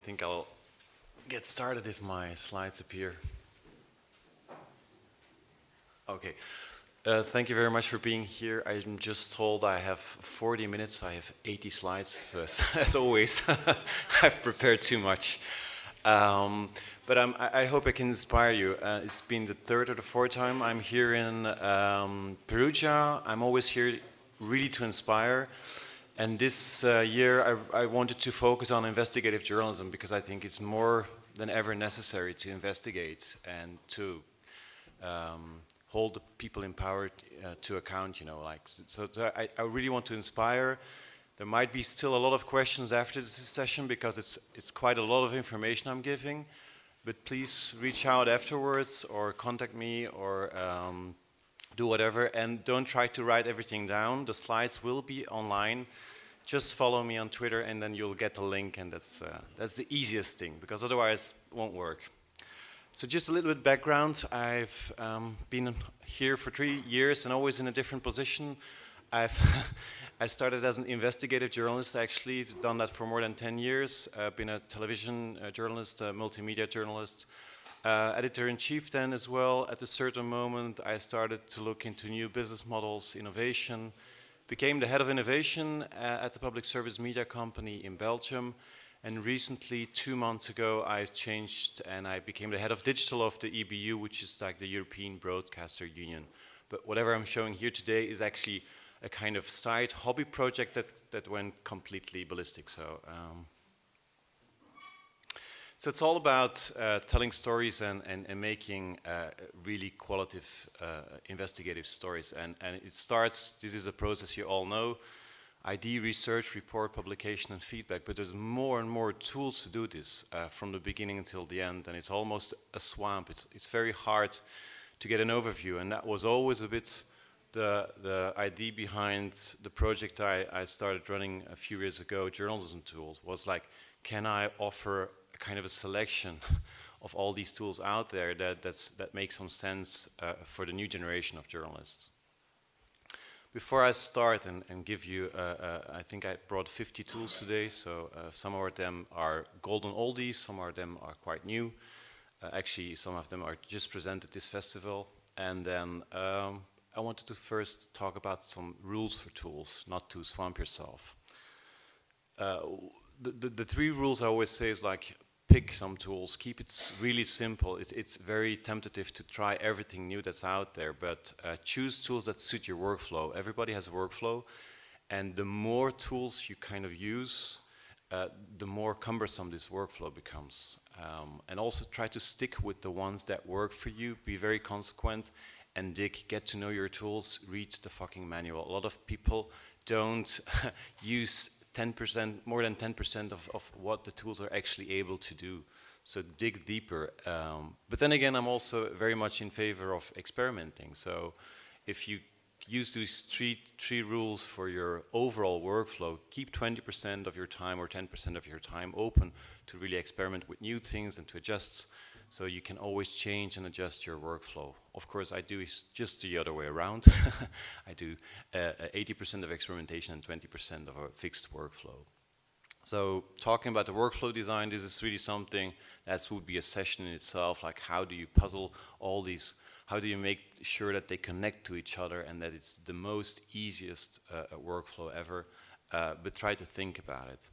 think I'll get started if my slides appear. Okay. Thank you very much for being here. I'm just told I have 40 minutes. I have 80 slides, so as always, I've prepared too much. But I hope I can inspire you. It's been the third or the fourth time I'm here in Perugia. I'm always here really to inspire. And this year I wanted to focus on investigative journalism because I think it's more than ever necessary to investigate and to hold the people in power to account, So I really want to inspire. There might be still a lot of questions after this session because it's quite a lot of information I'm giving. But please reach out afterwards or contact me or do whatever. And don't try to write everything down. The slides will be online. Just follow me on Twitter and then you'll get the link, and that's the easiest thing because otherwise it won't work. So just a little bit background. I've been here for 3 years and always in a different position. I started as an investigative journalist, actually. I've done that for more than 10 years. I've been a television journalist, a multimedia journalist, editor-in-chief then as well. At a certain moment, I started to look into new business models, innovation, became the head of innovation at the public service media company in Belgium. And recently, 2 months ago, I changed and I became the head of digital of the EBU, which is like the European Broadcaster Union. But whatever I'm showing here today is actually a kind of side hobby project that went completely ballistic. So it's all about telling stories and making really qualitative investigative stories. And it starts, this is a process you all know, ID, research, report, publication, and feedback. But there's more and more tools to do this from the beginning until the end. And it's almost a swamp. It's very hard to get an overview. And that was always a bit the idea behind the project I started running a few years ago, Journalism Tools, was like, can I offer a kind of a selection of all these tools out there that make some sense for the new generation of journalists? Before I start and give you, I think I brought 50 tools today, so some of them are golden oldies, some of them are quite new. Actually, some of them are just presented this festival. And then I wanted to first talk about some rules for tools, not to swamp yourself. The 3 rules I always say is like, pick some tools, keep it really simple. It's very tentative to try everything new that's out there, but choose tools that suit your workflow. Everybody has a workflow, and the more tools you kind of use, the more cumbersome this workflow becomes. And also try to stick with the ones that work for you, be very consequent, and get to know your tools, read the fucking manual. A lot of people don't use 10%, more than 10% of what the tools are actually able to do. So dig deeper. But then again, I'm also very much in favor of experimenting. So if you use these three rules for your overall workflow, keep 20% of your time or 10% of your time open to really experiment with new things and to adjust. So you can always change and adjust your workflow. Of course, I do just the other way around. I do 80% of experimentation and 20% of a fixed workflow. So talking about the workflow design, this is really something that would be a session in itself, like how do you puzzle all these, how do you make sure that they connect to each other and that it's the most easiest workflow ever, but try to think about it.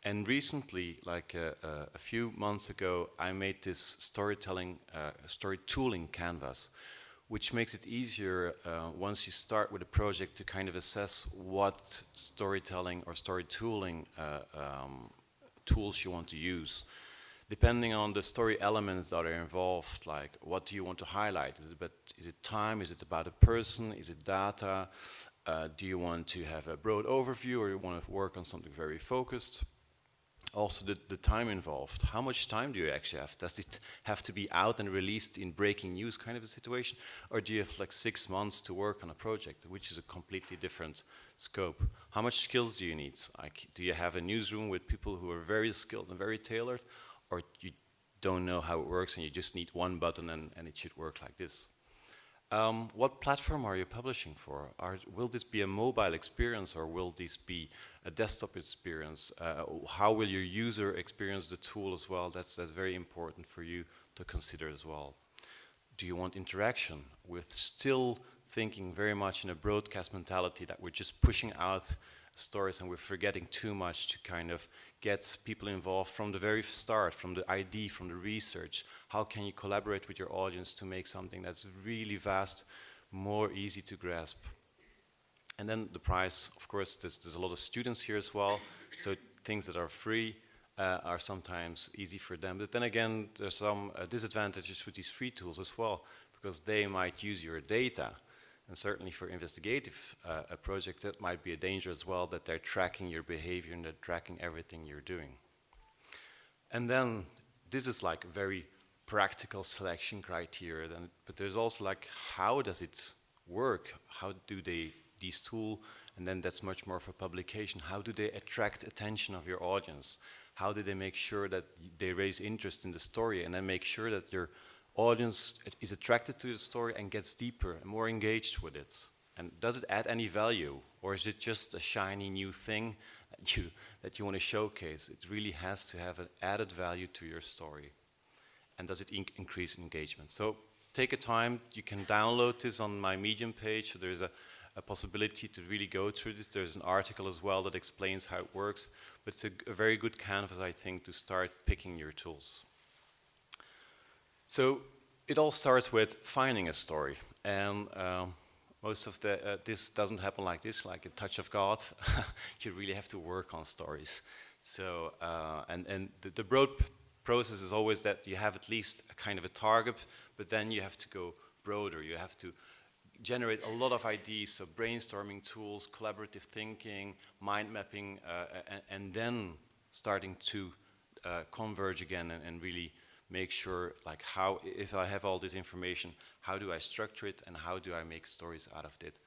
And recently, like a few months ago, I made this story tooling canvas, which makes it easier once you start with a project to kind of assess what storytelling or story tooling tools you want to use. Depending on the story elements that are involved, like what do you want to highlight? Is it time? Is it about a person? Is it data? Do you want to have a broad overview or you want to work on something very focused? Also the time involved. How much time do you actually have? Does it have to be out and released in breaking news kind of a situation? Or do you have like 6 months to work on a project, which is a completely different scope? How much skills do you need? Like, do you have a newsroom with people who are very skilled and very tailored? Or you don't know how it works and you just need one button and it should work like this? What platform are you publishing for? Will this be a mobile experience or will this be a desktop experience? How will your user experience the tool as well? That's very important for you to consider as well. Do you want interaction with still thinking very much in a broadcast mentality that we're just pushing out stories and we're forgetting too much to kind of get people involved from the very start, from the ID, from the research? How can you collaborate with your audience to make something that's really vast, more easy to grasp? And then the price, of course, there's a lot of students here as well, so things that are free are sometimes easy for them. But then again, there's some disadvantages with these free tools as well, because they might use your data. And certainly for investigative projects, that might be a danger as well, that they're tracking your behavior and they're tracking everything you're doing. And then this is like a very practical selection criteria, but there's also like, how does it work? How do these tools, and then that's much more for publication, how do they attract attention of your audience? How do they make sure that they raise interest in the story and then make sure that your audience is attracted to the story and gets deeper and more engaged with it? And does it add any value, or is it just a shiny new thing that you want to showcase? It really has to have an added value to your story. And does it increase engagement? So take a time, you can download this on my Medium page. So there's a possibility to really go through this. There's an article as well that explains how it works, but it's a very good canvas, I think, to start picking your tools. So it all starts with finding a story, and most of this doesn't happen like this, like a touch of God. You really have to work on stories. So and the broad process is always that you have at least a kind of a target, but then you have to go broader. You have to generate a lot of ideas, so brainstorming tools, collaborative thinking, mind mapping, and then starting to converge again and really make sure, like, how, if I have all this information, how do I structure it and how do I make stories out of it,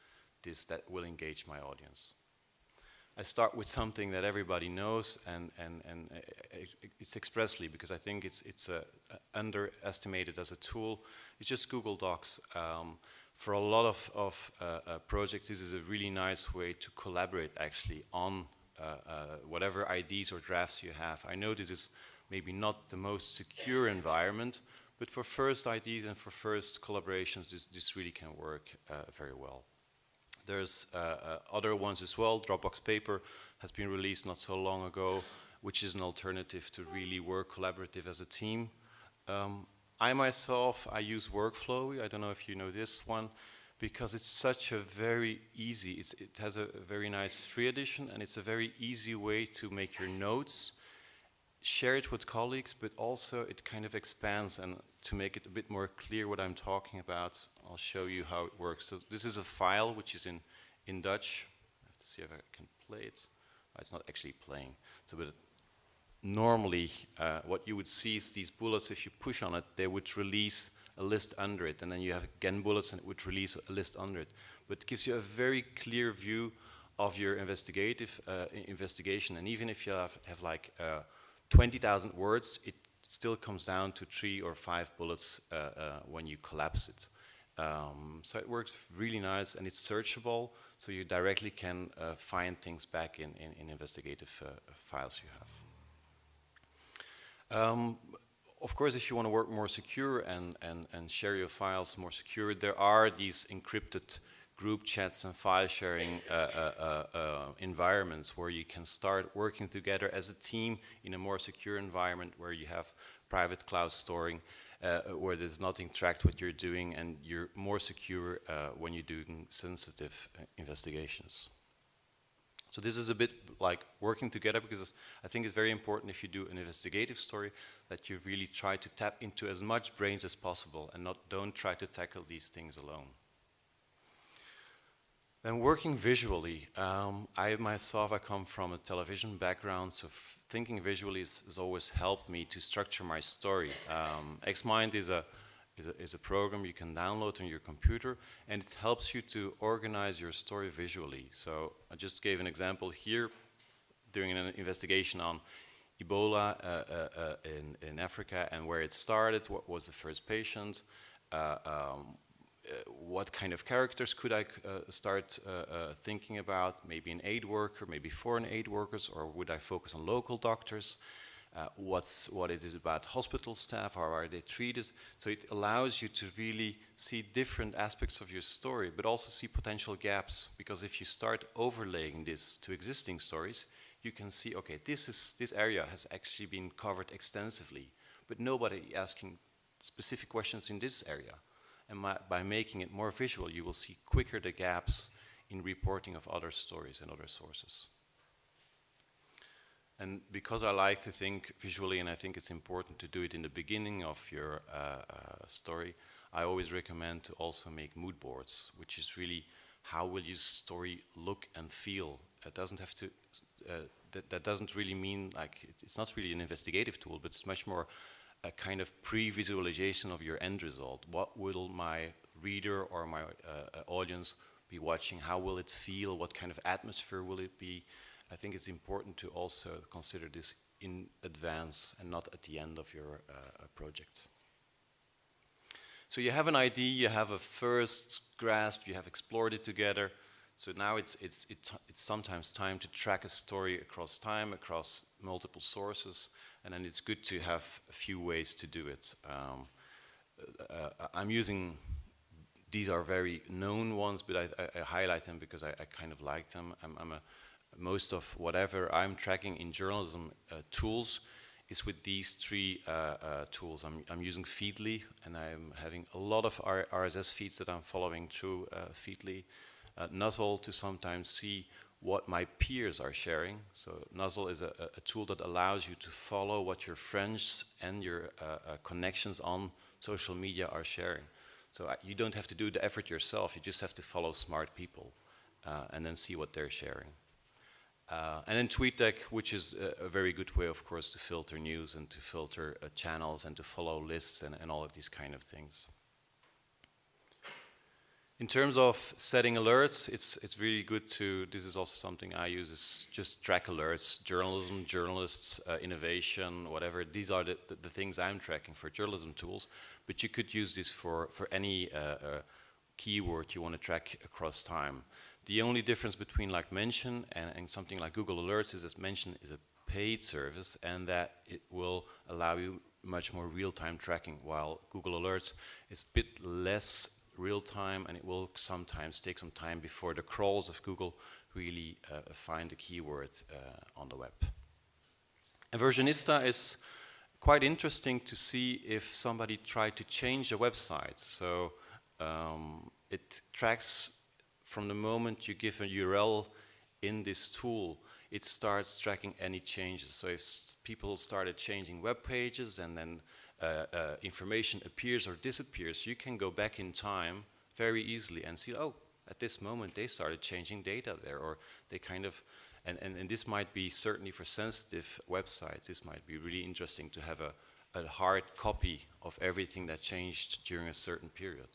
that will engage my audience. I start with something that everybody knows, and it's expressly, because I think it's underestimated as a tool. It's just Google Docs. For a lot of projects, this is a really nice way to collaborate actually on whatever ideas or drafts you have. I know this is maybe not the most secure environment, but for first ideas and for first collaborations, this really can work very well. There's other ones as well. Dropbox Paper has been released not so long ago, which is an alternative to really work collaborative as a team. I myself, I use Workflow. I don't know if you know this one, because it's such a very easy, it has a very nice free edition, and it's a very easy way to make your notes, share it with colleagues, but also it kind of expands, and to make it a bit more clear what I'm talking about, I'll show you how it works. So this is a file which is in Dutch. I have to see if I can play it. It's not actually playing. So, but normally what you would see is these bullets. If you push on it, they would release a list under it, and then you have again bullets, and it would release a list under it. But it gives you a very clear view of your investigation, and even if you have like 20,000 words, it still comes down to 3 or 5 bullets when you collapse it. So it works really nice, and it's searchable, so you directly can find things back in investigative files you have. Of course, if you want to work more secure and share your files more secure, there are these encrypted group chats and file sharing environments where you can start working together as a team in a more secure environment, where you have private cloud storing, where there's nothing tracked what you're doing, and you're more secure when you're doing sensitive investigations. So this is a bit like working together, because I think it's very important, if you do an investigative story, that you really try to tap into as much brains as possible and don't try to tackle these things alone. Then working visually, I come from a television background, so thinking visually has always helped me to structure my story. Xmind is a program you can download on your computer, and it helps you to organize your story visually. So I just gave an example here, doing an investigation on Ebola in Africa and where it started, what was the first patient, what kind of characters could I start thinking about? Maybe an aid worker, maybe foreign aid workers, or would I focus on local doctors? What it is about hospital staff, how are they treated? So it allows you to really see different aspects of your story, but also see potential gaps, because if you start overlaying this to existing stories, you can see, okay, this area has actually been covered extensively, but nobody asking specific questions in this area. And by making it more visual, you will see quicker the gaps in reporting of other stories and other sources. And because I like to think visually, and I think it's important to do it in the beginning of your story, I always recommend to also make mood boards, which is really how will your story look and feel. It doesn't have to, that doesn't really mean like, it's not really an investigative tool, but it's much more a kind of pre-visualization of your end result. What will my reader or my audience be watching? How will it feel? What kind of atmosphere will it be? I think it's important to also consider this in advance and not at the end of your project. So you have an idea, you have a first grasp, you have explored it together. So now it's sometimes time to track a story across time, across multiple sources, and then it's good to have a few ways to do it. I'm using, these are very known ones, but I highlight them because I kind of like them. Most of whatever I'm tracking in journalism tools is with these three tools. I'm using Feedly, and I'm having a lot of RSS feeds that I'm following through Feedly. Nuzzle to sometimes see what my peers are sharing. So Nuzzle is a tool that allows you to follow what your friends and your connections on social media are sharing. So you don't have to do the effort yourself, you just have to follow smart people and then see what they're sharing. And then TweetDeck, which is a very good way, of course, to filter news and to filter channels and to follow lists and all of these kind of things. In terms of setting alerts, it's really good to, this is also something I use, is just track alerts, journalism, journalists, innovation, whatever. These are the things I'm tracking for journalism tools, but you could use this for any keyword you want to track across time. The only difference between like Mention and something like Google Alerts is that Mention is a paid service and that it will allow you much more real-time tracking, while Google Alerts is a bit less real-time and it will sometimes take some time before the crawls of Google really find the keyword on the web. And Versionista is quite interesting to see if somebody tried to change a website. So it tracks from the moment you give a URL in this tool, it starts tracking any changes. So if people started changing web pages and then information appears or disappears, you can go back in time very easily and see, oh, at this moment they started changing data there, or they kind of, and this might be certainly for sensitive websites, this might be really interesting to have a hard copy of everything that changed during a certain period.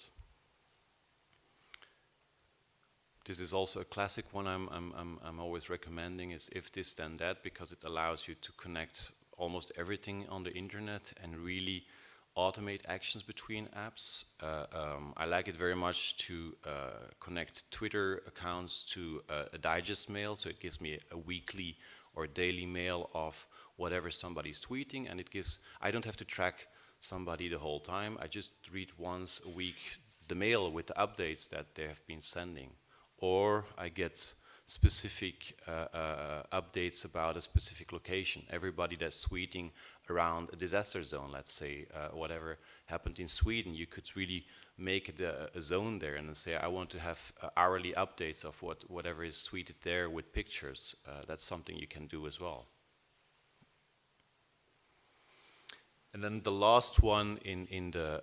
This is also a classic one I'm always recommending, is If This Then That, because it allows you to connect almost everything on the internet and really automate actions between apps. I like it very much to connect Twitter accounts to a digest mail, so it gives me a weekly or daily mail of whatever somebody's tweeting, and it gives, I don't have to track somebody the whole time, I just read once a week the mail with the updates that they have been sending. Or I get specific updates about a specific location. Everybody that's tweeting around a disaster zone, let's say, whatever happened in Sweden, you could really make it a zone there and then say, I want to have hourly updates of whatever is tweeted there with pictures. That's something you can do as well. And then the last one in the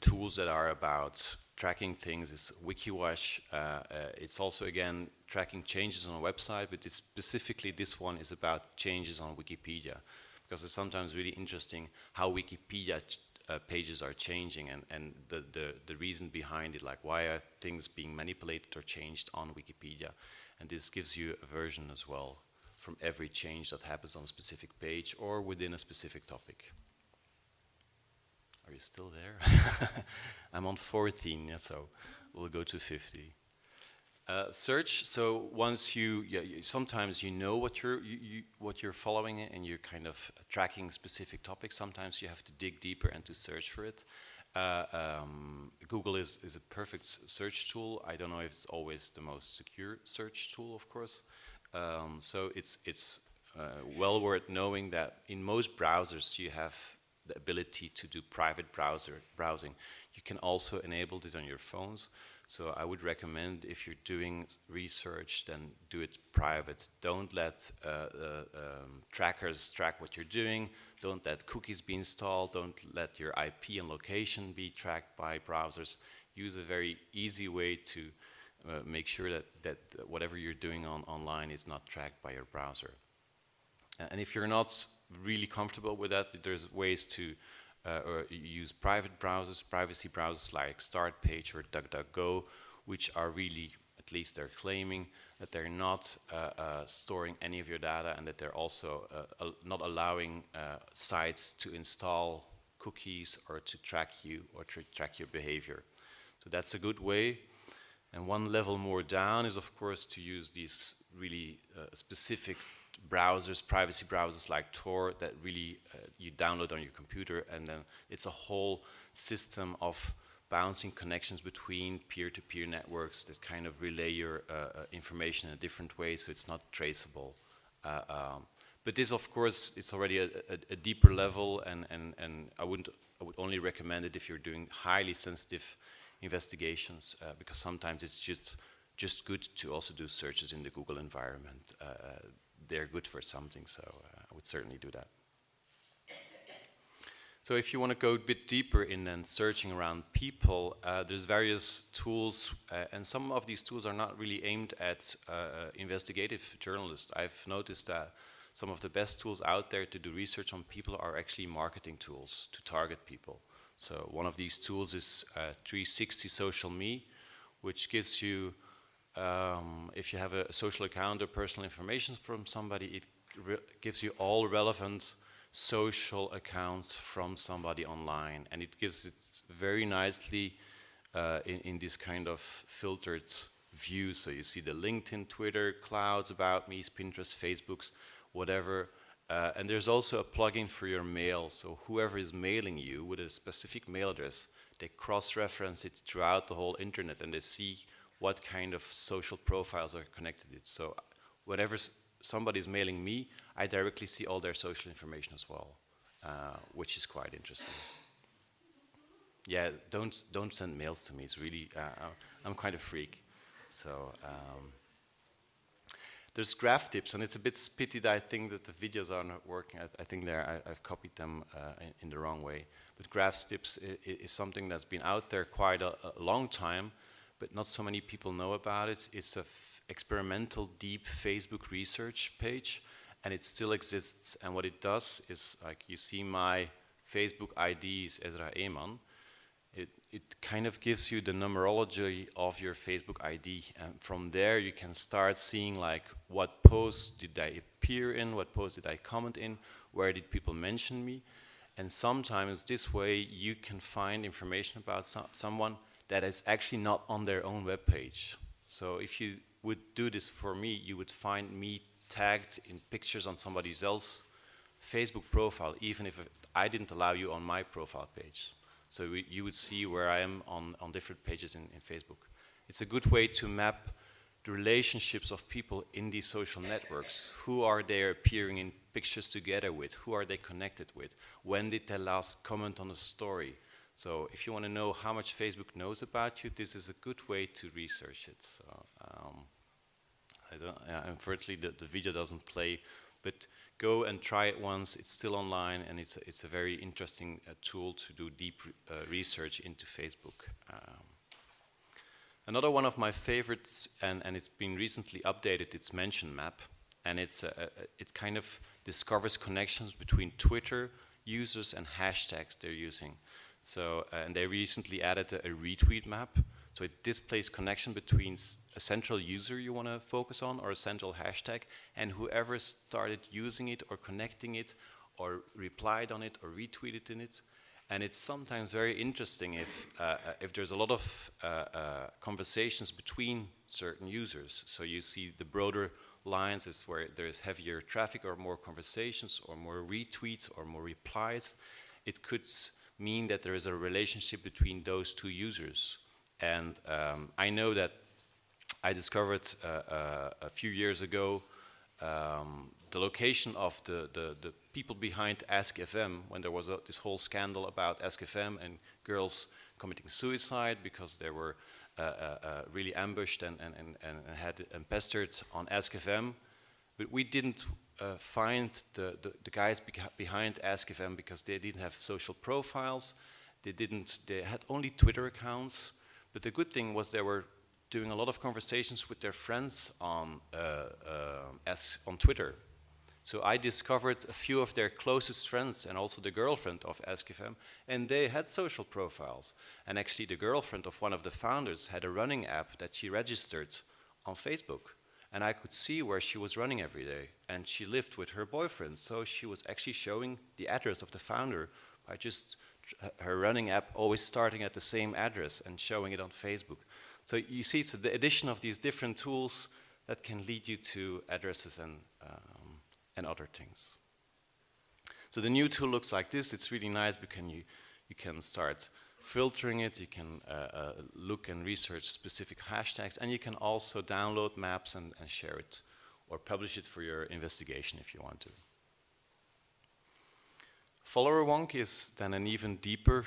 tools that are about tracking things is WikiWash. It's also, again, tracking changes on a website, but specifically this one is about changes on Wikipedia, because it's sometimes really interesting how Wikipedia pages are changing and the reason behind it, like why are things being manipulated or changed on Wikipedia. And this gives you a version as well from every change that happens on a specific page or within a specific topic. Are you still there? I'm on 14, yeah, so we'll go to 50. Search. So once sometimes you know what you're following, and you're kind of tracking specific topics. Sometimes you have to dig deeper and to search for it. Google is a perfect search tool. I don't know if it's always the most secure search tool, of course. So it's well worth knowing that in most browsers you have the ability to do private browsing. You can also enable this on your phones. So I would recommend, if you're doing research, then do it private. Don't let trackers track what you're doing. Don't let cookies be installed. Don't let your IP and location be tracked by browsers. Use a very easy way to make sure that whatever you're doing online is not tracked by your browser. And if you're not really comfortable with that, there's ways to or use private browsers, privacy browsers like Startpage or DuckDuckGo, which are really, at least they're claiming, that they're not storing any of your data, and that they're also not allowing sites to install cookies or to track you or to track your behavior. So that's a good way. And one level more down is, of course, to use these really specific browsers, privacy browsers like Tor, that really you download on your computer, and then it's a whole system of bouncing connections between peer-to-peer networks that kind of relay your information in a different way, so it's not traceable. But this, of course, it's already a deeper level, and I would only recommend it if you're doing highly sensitive investigations, because sometimes it's just good to also do searches in the Google environment. They're good for something, so I would certainly do that. So if you want to go a bit deeper in then searching around people, there's various tools, and some of these tools are not really aimed at investigative journalists. I've noticed that some of the best tools out there to do research on people are actually marketing tools to target people. So one of these tools is 360 SocialMe, which gives you, if you have a social account or personal information from somebody, it gives you all relevant social accounts from somebody online, and it gives it very nicely in this kind of filtered view. So you see the LinkedIn, Twitter, Clouds, About Me, Pinterest, Facebooks, whatever. And there's also a plugin for your mail. So whoever is mailing you with a specific mail address, they cross-reference it throughout the whole internet, and they see what kind of social profiles are connected to it. So whenever somebody's mailing me, I directly see all their social information as well, which is quite interesting. Yeah, don't send mails to me. It's really, I'm quite a freak. So there's GraphTips, and it's a bit pity that I think that the videos are not working. I think I've copied them in the wrong way. But GraphTips is something that's been out there quite a long time, but not so many people know about it. It's a experimental deep Facebook research page, and it still exists. And what it does is, like, you see my Facebook ID is Ezra Eeman. It kind of gives you the numerology of your Facebook ID, and from there you can start seeing, like, what posts did I appear in, what posts did I comment in, where did people mention me. And sometimes this way you can find information about someone that is actually not on their own webpage. So if you would do this for me, you would find me tagged in pictures on somebody else's Facebook profile, even if I didn't allow you on my profile page. So you would see where I am on different pages in Facebook. It's a good way to map the relationships of people in these social networks. Who are they appearing in pictures together with? Who are they connected with? When did they last comment on a story? So if you want to know how much Facebook knows about you, this is a good way to research it. So unfortunately the video doesn't play, but go and try it once. It's still online, and it's a very interesting tool to do deep research into Facebook. Another one of my favorites, and it's been recently updated, it's Mention Map, and it kind of discovers connections between Twitter users and hashtags they're using. So, and they recently added a retweet map. So it displays connection between a central user you want to focus on, or a central hashtag, and whoever started using it or connecting it or replied on it or retweeted in it. And it's sometimes very interesting if there's a lot of conversations between certain users. So you see the broader lines is where there is heavier traffic or more conversations or more retweets or more replies. It could mean that there is a relationship between those two users. And I know that I discovered a few years ago the location of the people behind AskFM when there was this whole scandal about AskFM and girls committing suicide because they were really ambushed and had pestered on AskFM. But we didn't find the guys behind AskFM because they didn't have social profiles. They had only Twitter accounts. But the good thing was they were doing a lot of conversations with their friends on Twitter. So I discovered a few of their closest friends and also the girlfriend of AskFM, and they had social profiles. And actually the girlfriend of one of the founders had a running app that she registered on Facebook. And I could see where she was running every day. And she lived with her boyfriend, so she was actually showing the address of the founder by just her running app always starting at the same address and showing it on Facebook. So you see, it's the addition of these different tools that can lead you to addresses and other things. So the new tool looks like this. It's really nice because you can start filtering it. You can look and research specific hashtags, and you can also download maps and share it or publish it for your investigation if you want to. Follower Wonk is then an even deeper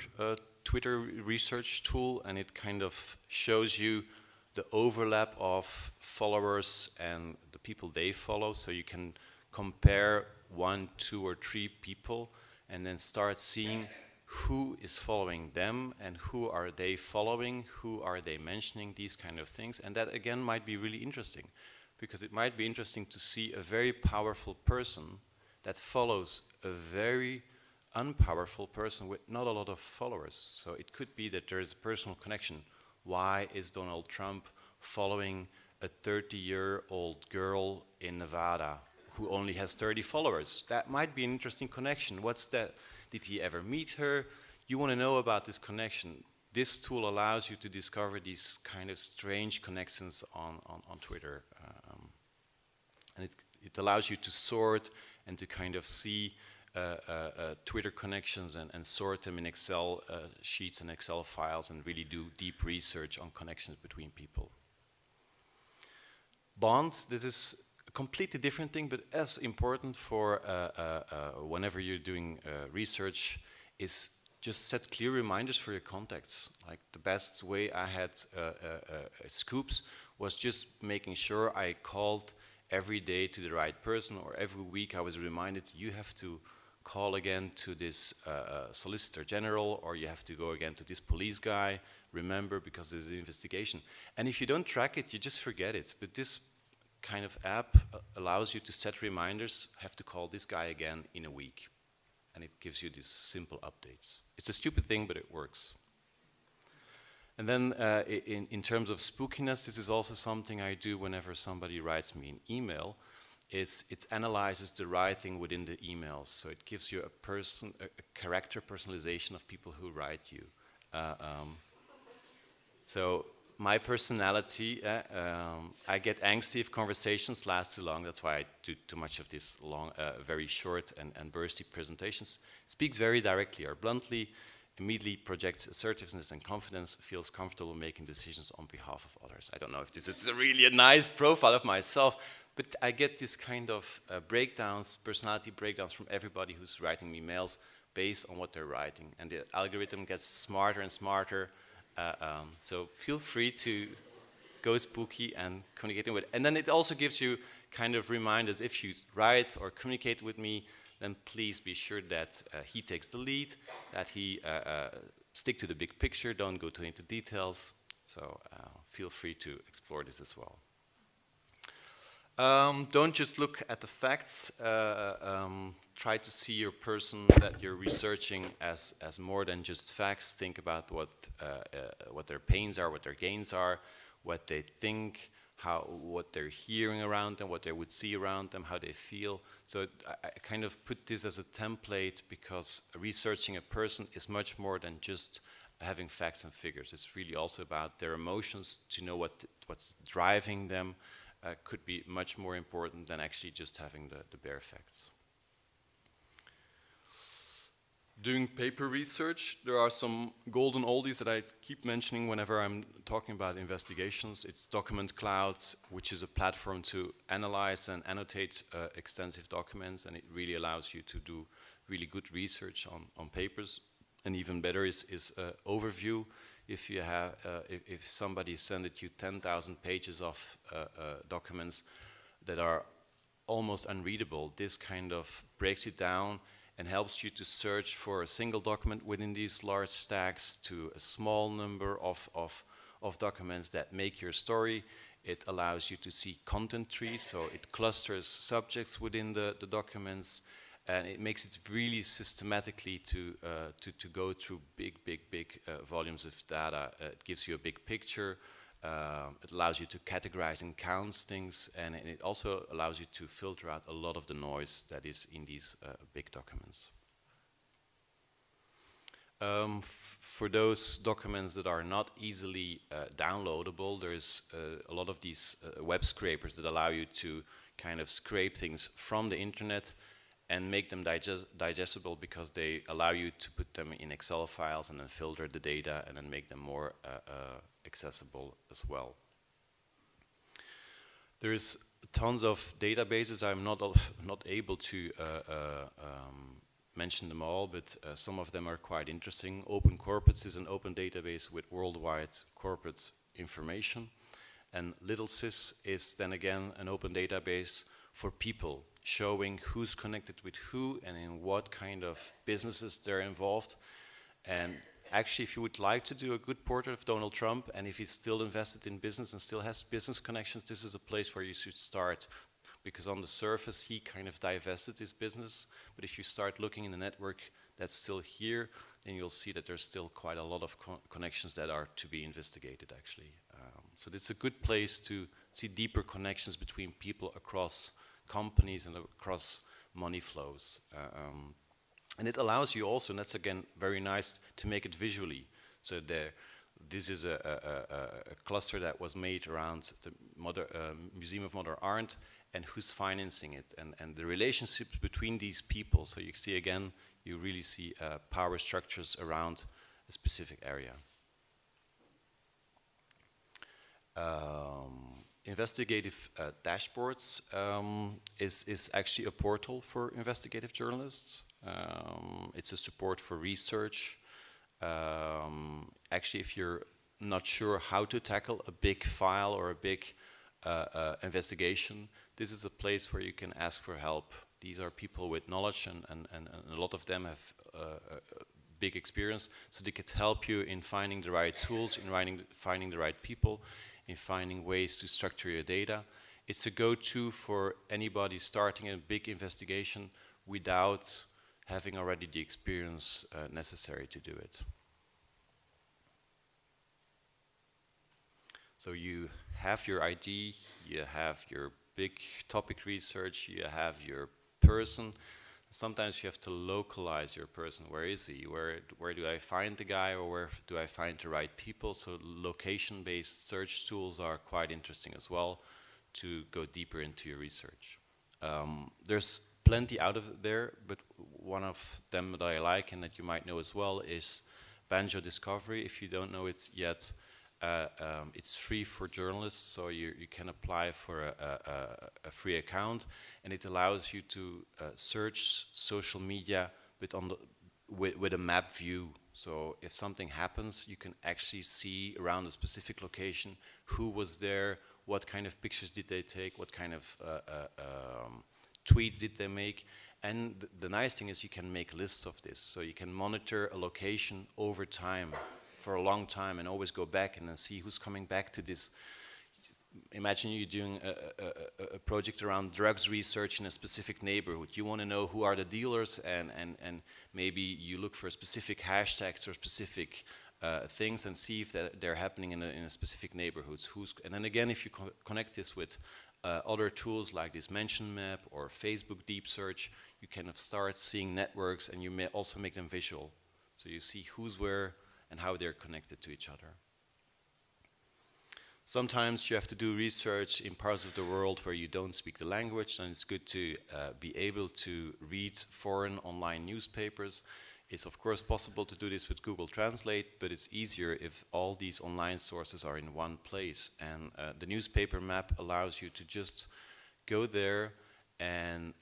Twitter research tool, and it kind of shows you the overlap of followers and the people they follow. So you can compare 1, 2, or 3 people and then start seeing who is following them and who are they following, who are they mentioning, these kind of things. And that again might be really interesting because it might be interesting to see a very powerful person that follows a very unpowerful person with not a lot of followers. So it could be that there is a personal connection. Why is Donald Trump following a 30-year-old girl in Nevada who only has 30 followers? That might be an interesting connection. What's that? Did he ever meet her? You want to know about this connection. This tool allows you to discover these kind of strange connections on Twitter. And it allows you to sort and to kind of see Twitter connections and sort them in Excel sheets and Excel files and really do deep research on connections between people. Bonds, this is a completely different thing, but as important for whenever you're doing research, is just set clear reminders for your contacts. Like the best way I had scoops was just making sure I called every day to the right person, or every week I was reminded you have to call again to this Solicitor General, or you have to go again to this police guy, remember, because there's an investigation. And if you don't track it, you just forget it. But this kind of app allows you to set reminders, have to call this guy again in a week. And it gives you these simple updates. It's a stupid thing, but it works. And then in terms of spookiness, this is also something I do whenever somebody writes me an email. It analyzes the writing within the emails, so it gives you a character personalization of people who write you. So my personality, I get angsty if conversations last too long. That's why I do too much of these long, very short and bursty presentations. Speaks very directly or bluntly, immediately projects assertiveness and confidence, feels comfortable making decisions on behalf of others. I don't know if this is really a nice profile of myself, but I get this kind of breakdowns, personality breakdowns from everybody who's writing me mails based on what they're writing. And the algorithm gets smarter and smarter. So feel free to go spooky and communicate with it. And then it also gives you kind of reminders. If you write or communicate with me, then please be sure that he takes the lead, that he stick to the big picture, don't go into details. So feel free to explore this as well. Don't just look at the facts. Try to see your person that you're researching as more than just facts. Think about what their pains are, what their gains are, what they think, what they're hearing around them, what they would see around them, how they feel. So I kind of put this as a template because researching a person is much more than just having facts and figures. It's really also about their emotions, to know what's driving them. Could be much more important than actually just having the bare facts. Doing paper research, there are some golden oldies that I keep mentioning whenever I'm talking about investigations. It's Document Cloud, which is a platform to analyze and annotate extensive documents, and it really allows you to do really good research on papers. And even better is Overview. If you have, if somebody sent you 10,000 pages of documents that are almost unreadable, this kind of breaks it down and helps you to search for a single document within these large stacks to a small number of documents that make your story. It allows you to see content trees, so it clusters subjects within the documents, and it makes it really systematically to go through big volumes of data. It gives you a big picture. It allows you to categorize and count things, and it also allows you to filter out a lot of the noise that is in these big documents. For those documents that are not easily downloadable, there's a lot of these web scrapers that allow you to kind of scrape things from the internet and make them digestible, because they allow you to put them in Excel files and then filter the data and then make them more accessible as well. There's tons of databases. I'm not able to mention them all, but some of them are quite interesting. Open Corporates is an open database with worldwide corporate information. And Little Sys is then again an open database for people, showing who's connected with who and in what kind of businesses they're involved. And actually, if you would like to do a good portrait of Donald Trump, and if he's still invested in business and still has business connections, this is a place where you should start, because on the surface he kind of divested his business, but if you start looking in the network that's still here, then you'll see that there's still quite a lot of connections that are to be investigated, actually. So it's a good place to see deeper connections between people across companies and across money flows. And it allows you also, and that's again very nice, to make it visually. So this is a cluster that was made around the Museum of Modern Art, and who's financing it, and the relationships between these people. So you see again, you really see power structures around a specific area. Investigative dashboards is actually a portal for investigative journalists. It's a support for research. Actually, if you're not sure how to tackle a big file or a big investigation, this is a place where you can ask for help. These are people with knowledge, and a lot of them have big experience, so they could help you in finding the right tools, in finding the right people, in finding ways to structure your data. It's a go-to for anybody starting a big investigation without having already the experience necessary to do it. So you have your ID, you have your big topic research, you have your person. Sometimes you have to localize your person. Where is he? Where do I find the guy, or where do I find the right people? So location-based search tools are quite interesting as well to go deeper into your research. There's plenty out of there, but one of them that I like and that you might know as well is Banjo Discovery. If you don't know it yet, it's free for journalists, so you can apply for a free account, and it allows you to search social media with a map view. So if something happens, you can actually see around a specific location who was there, what kind of pictures did they take, what kind of tweets did they make. And the nice thing is you can make lists of this, so you can monitor a location over time, for a long time, and always go back and then see who's coming back to this. Imagine you're doing a project around drugs research in a specific neighborhood. You want to know who are the dealers, and maybe you look for specific hashtags or specific things and see if they're happening in a specific neighborhoods. And then again, if you connect this with other tools like this mention map or Facebook deep search, you kind of start seeing networks, and you may also make them visual. So you see who's where and how they're connected to each other. Sometimes you have to do research in parts of the world where you don't speak the language, and it's good to be able to read foreign online newspapers. It's of course possible to do this with Google Translate, but it's easier if all these online sources are in one place. And the newspaper map allows you to just go there and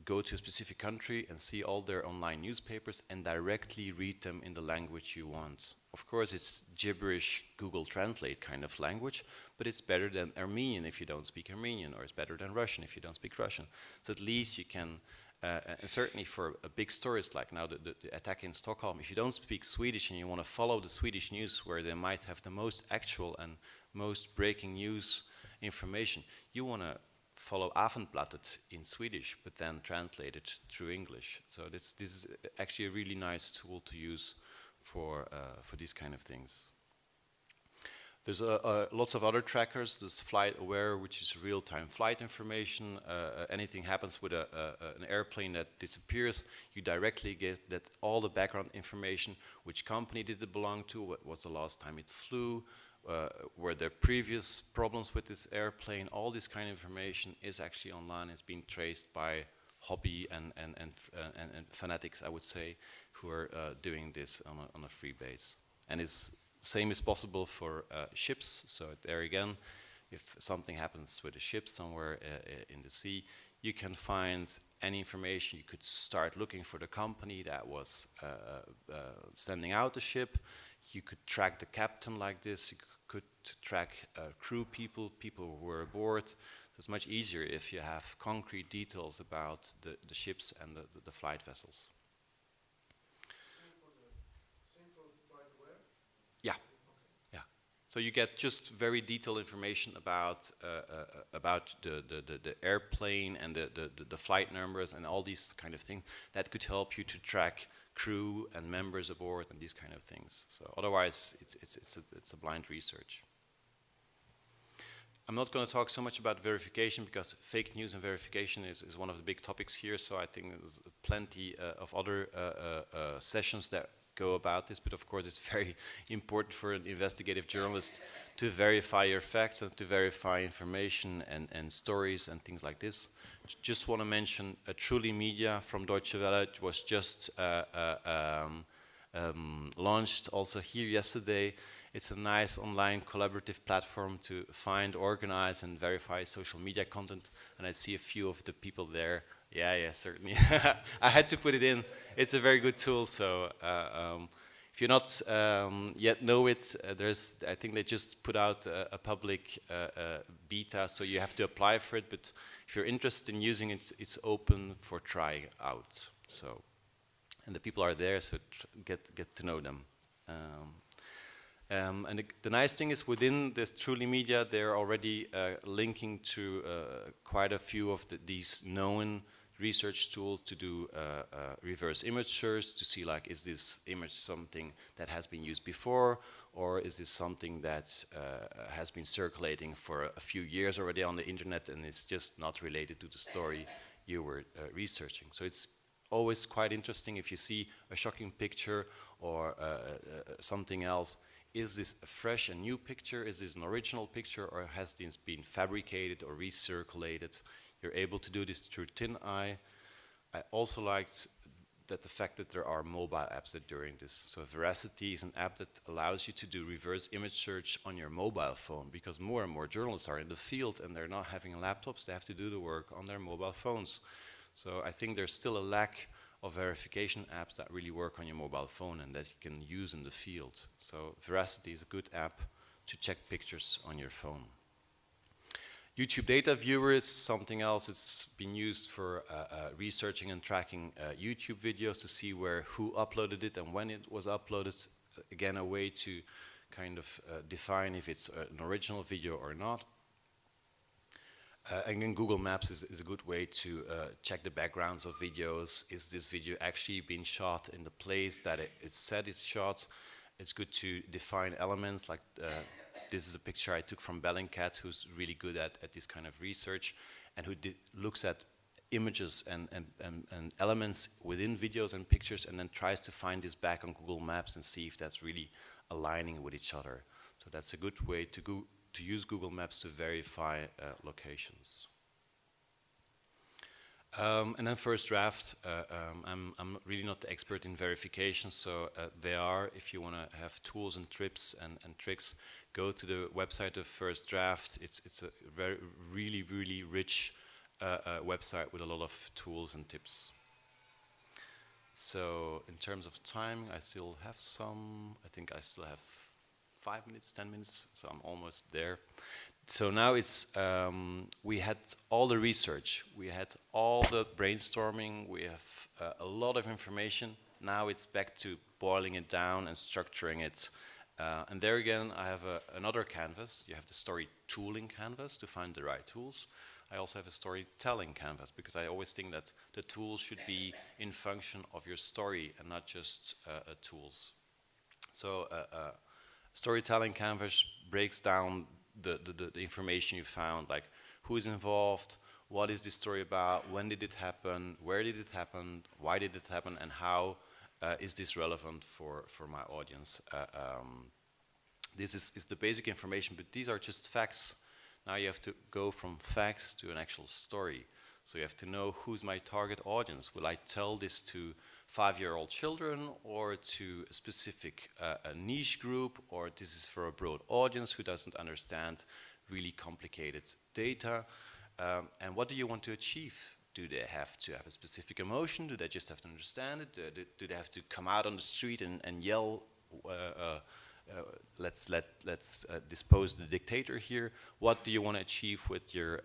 go to a specific country and see all their online newspapers and directly read them in the language you want. Of course, it's gibberish Google Translate kind of language, but it's better than Armenian if you don't speak Armenian, or it's better than Russian if you don't speak Russian. So at least you can, and certainly for a big stories like now the attack in Stockholm, if you don't speak Swedish and you want to follow the Swedish news where they might have the most actual and most breaking news information, you want to follow Aftonbladet in Swedish, but then translate it through English. So this is actually a really nice tool to use for these kind of things. There's lots of other trackers. There's FlightAware, which is real-time flight information. Anything happens with an airplane that disappears, you directly get that all the background information, which company did it belong to, what was the last time it flew, were there previous problems with this airplane. All this kind of information is actually online. It's been traced by hobby and fanatics, I would say, who are doing this on a free base. And it's same is possible for ships. So there again, if something happens with a ship somewhere in the sea, you can find any information. You could start looking for the company that was sending out the ship. You could track the captain like this. You could track crew people who were aboard. So it's much easier if you have concrete details about the ships and the flight vessels. Same for FlightAware? Yeah, okay. Yeah. So you get just very detailed information about the airplane and the flight numbers and all these kind of things that could help you to track crew and members aboard and these kind of things. So otherwise, it's a blind research. I'm not going to talk so much about verification because fake news and verification is one of the big topics here. So I think there's plenty of other sessions that go about this. But of course, it's very important for an investigative journalist to verify your facts and to verify information and stories and things like this. Just want to mention Truly Media from Deutsche Welle. It was just launched also here yesterday. It's a nice online collaborative platform to find, organize, and verify social media content. And I see a few of the people there. Yeah, certainly. I had to put it in. It's a very good tool. So if you're not yet know it, I think they just put out a public beta, so you have to apply for it. But if you're interested in using it, it's open for try out. So, and the people are there, so get to know them. And the nice thing is within this Truly Media, they're already linking to quite a few of these known research tools to do reverse image search to see like, is this image something that has been used before, or is this something that has been circulating for a few years already on the internet and it's just not related to the story you were researching. So it's always quite interesting if you see a shocking picture or something else. Is this a fresh and new picture? Is this an original picture, or has this been fabricated or recirculated? You're able to do this through TinEye. I also liked that the fact that there are mobile apps that doing this. So Veracity is an app that allows you to do reverse image search on your mobile phone, because more and more journalists are in the field and they're not having laptops. They have to do the work on their mobile phones. So I think there's still a lack of verification apps that really work on your mobile phone and that you can use in the field. So Veracity is a good app to check pictures on your phone. YouTube Data Viewer is something else. It's been used for researching and tracking YouTube videos to see who uploaded it and when it was uploaded. Again, a way to kind of define if it's an original video or not. And then Google Maps is a good way to check the backgrounds of videos. Is this video actually being shot in the place that it said it's shot? it's good to define elements like this is a picture I took from Bellingcat, who's really good at this kind of research, and who looks at images and elements within videos and pictures, and then tries to find this back on Google Maps and see if that's really aligning with each other. So that's a good way to use Google Maps to verify locations. And then first draft, I'm really not the expert in verification, so they are, if you want to have tools and tips and tricks, go to the website of First Draft. It's a very, really rich website with a lot of tools and tips. So in terms of time, I still have some, I think I still have 5 minutes, 10 minutes, so I'm almost there. So now it's, we had all the research, we had all the brainstorming, we have a lot of information. Now it's back to boiling it down and structuring it. And there again, I have another canvas. You have the story tooling canvas to find the right tools. I also have a storytelling canvas because I always think that the tools should be in function of your story and not just tools. So storytelling canvas breaks down the information you found, like who is involved, what is this story about, when did it happen, where did it happen, why did it happen, and how is this relevant for my audience. This is the basic information, but these are just facts. Now you have to go from facts to an actual story. So you have to know who's my target audience. Will I tell this to 5-year-old children or to a specific a niche group, or this is for a broad audience who doesn't understand really complicated data? And what do you want to achieve? Do they have to have a specific emotion? Do they just have to understand it? Do they have to come out on the street and yell, let's dispose the dictator here? What do you want to achieve with your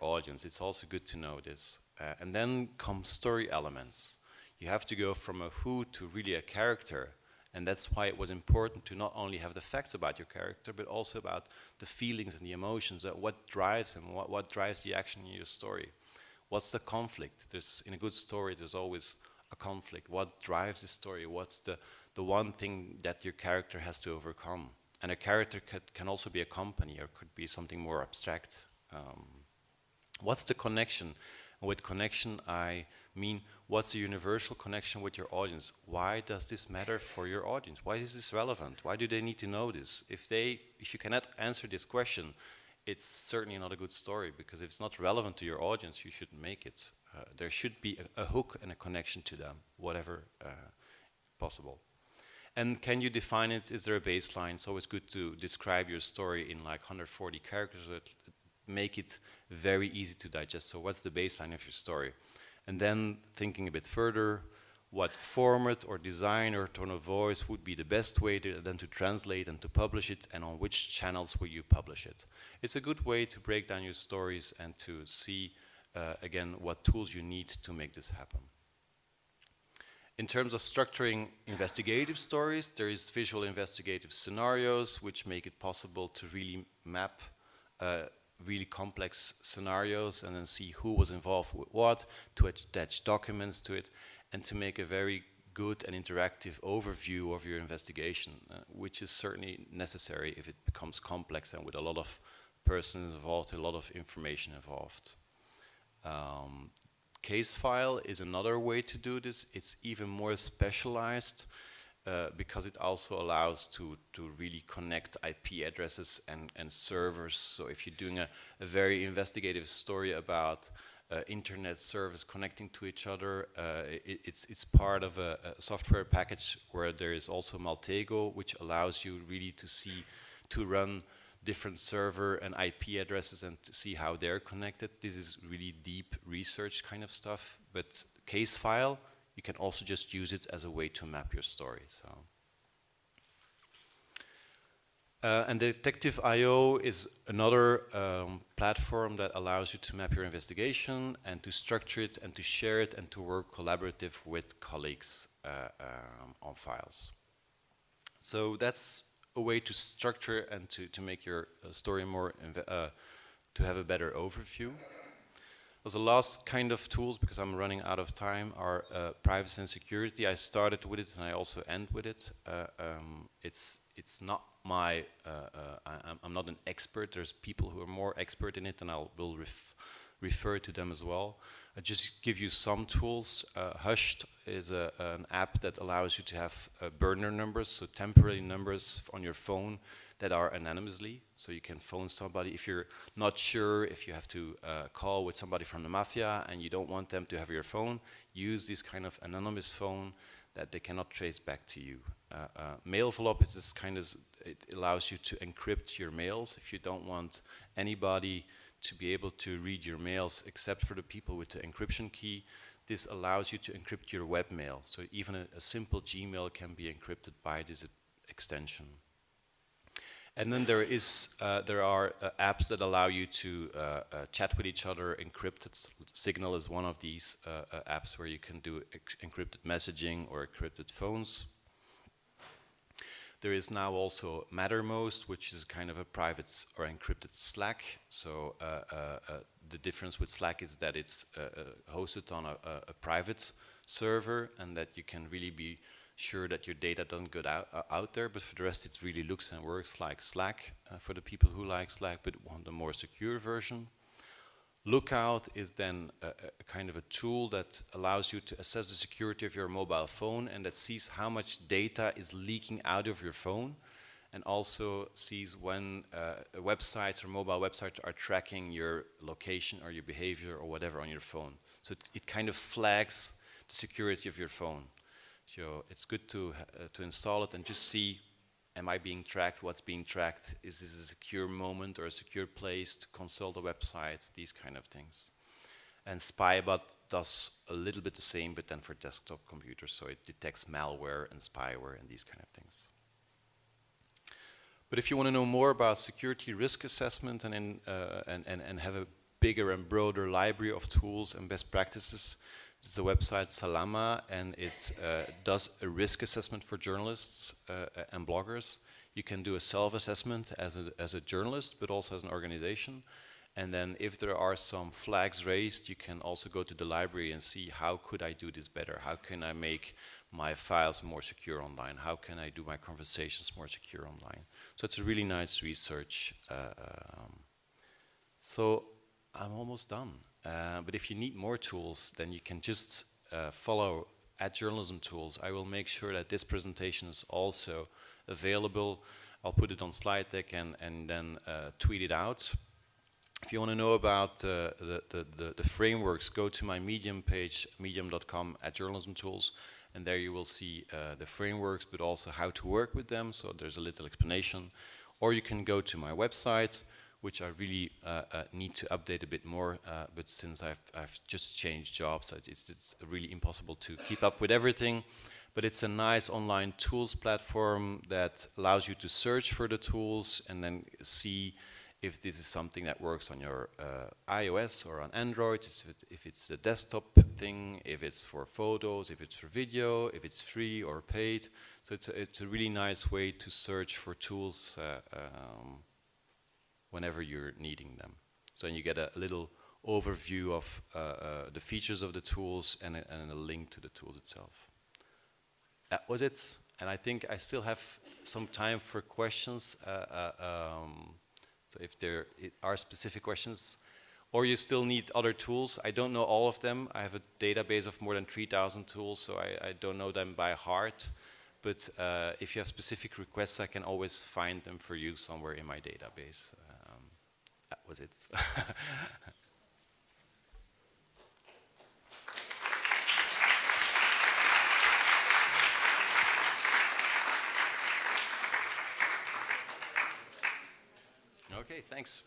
audience? It's also good to know this. And then come story elements. You have to go from a who to really a character, and that's why it was important to not only have the facts about your character, but also about the feelings and the emotions. What drives him? What drives the action in your story? What's the conflict? In a good story, there's always a conflict. What drives the story? What's the one thing that your character has to overcome? And a character can also be a company, or could be something more abstract. What's the connection? And with connection, I mean, what's the universal connection with your audience? Why does this matter for your audience? Why is this relevant? Why do they need to know this? If you cannot answer this question, it's certainly not a good story, because if it's not relevant to your audience, you shouldn't make it. There should be a hook and a connection to them, whatever possible. And can you define it? Is there a baseline? It's always good to describe your story in like 140 characters that make it very easy to digest. So what's the baseline of your story? And then thinking a bit further, what format or design or tone of voice would be the best way to translate and to publish it, and on which channels will you publish it? It's a good way to break down your stories and to see, again, what tools you need to make this happen. In terms of structuring investigative stories, there is visual investigative scenarios, which make it possible to really map really complex scenarios and then see who was involved with what, to attach documents to it, and to make a very good and interactive overview of your investigation, which is certainly necessary if it becomes complex and with a lot of persons involved, a lot of information involved. Casefile is another way to do this. It's even more specialized because it also allows to really connect IP addresses and servers. So if you're doing a very investigative story about internet servers connecting to each other, it's part of a software package where there is also Maltego, which allows you really to run different server and IP addresses and to see how they're connected. This is really deep research kind of stuff, but Casefile, you can also just use it as a way to map your story. So, and Detectiveio is another platform that allows you to map your investigation and to structure it and to share it and to work collaborative with colleagues on files. So that's a way to structure and to make your story more, to have a better overview. So the last kind of tools, because I'm running out of time, are privacy and security. I started with it and I also end with it. It's not my, I'm not an expert. There's people who are more expert in it, and will refer to them as well. I just give you some tools. Hushed is an app that allows you to have burner numbers, so temporary numbers on your phone that are anonymously. So you can phone somebody if you're not sure if you have to call with somebody from the mafia and you don't want them to have your phone. Use this kind of anonymous phone that they cannot trace back to you. Mailvelop is this kind of, it allows you to encrypt your mails if you don't want anybody to be able to read your mails except for the people with the encryption key. This allows you to encrypt your webmail. So even a simple Gmail can be encrypted by this extension. And then there are apps that allow you to chat with each other encrypted. Signal is one of these apps where you can do encrypted messaging or encrypted phones. There is now also Mattermost, which is kind of a private or encrypted Slack. So the difference with Slack is that it's hosted on a private server, and that you can really be sure that your data doesn't go out there. But for the rest, it really looks and works like Slack for the people who like Slack but want a more secure version. Lookout is then a kind of a tool that allows you to assess the security of your mobile phone, and that sees how much data is leaking out of your phone, and also sees when websites or mobile websites are tracking your location or your behavior or whatever on your phone. So it kind of flags the security of your phone. So it's good to install it and just see, am I being tracked? What's being tracked? Is this a secure moment or a secure place to consult a website? These kind of things. And Spybot does a little bit the same, but then for desktop computers. So it detects malware and spyware and these kind of things. But if you want to know more about security risk assessment and have a bigger and broader library of tools and best practices, it's the website Salama, and it does a risk assessment for journalists and bloggers. You can do a self-assessment as a journalist, but also as an organization. And then if there are some flags raised, you can also go to the library and see, how could I do this better? How can I make my files more secure online? How can I do my conversations more secure online? So it's a really nice research. So I'm almost done. But if you need more tools, then you can just follow @journalismtools. I will make sure that this presentation is also available. I'll put it on slide deck and then tweet it out. If you want to know about the frameworks, go to my Medium page, medium.com/journalismtools, and there you will see the frameworks, but also how to work with them. So there's a little explanation. Or you can go to my website, which I really need to update a bit more, but since I've just changed jobs, it's really impossible to keep up with everything. But it's a nice online tools platform that allows you to search for the tools and then see if this is something that works on your iOS or on Android, if it's a desktop thing, if it's for photos, if it's for video, if it's free or paid. So it's a really nice way to search for tools whenever you're needing them. So you get a little overview of the features of the tools and a link to the tools itself. That was it. And I think I still have some time for questions. So if there are specific questions, or you still need other tools, I don't know all of them. I have a database of more than 3,000 tools, so I don't know them by heart. But if you have specific requests, I can always find them for you somewhere in my database. That was it. Okay, thanks.